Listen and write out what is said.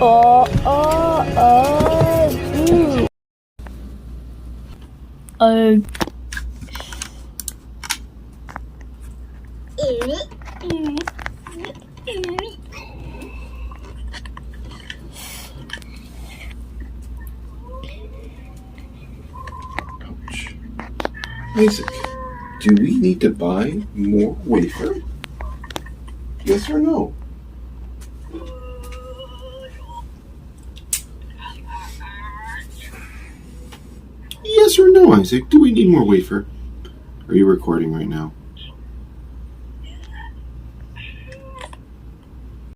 Oh, oh, oh, ooh. Ouch. Isaac, do we need to buy more wafer? Yes or no? Yes or no, Isaac? Do we need more wafer? Are you recording right now?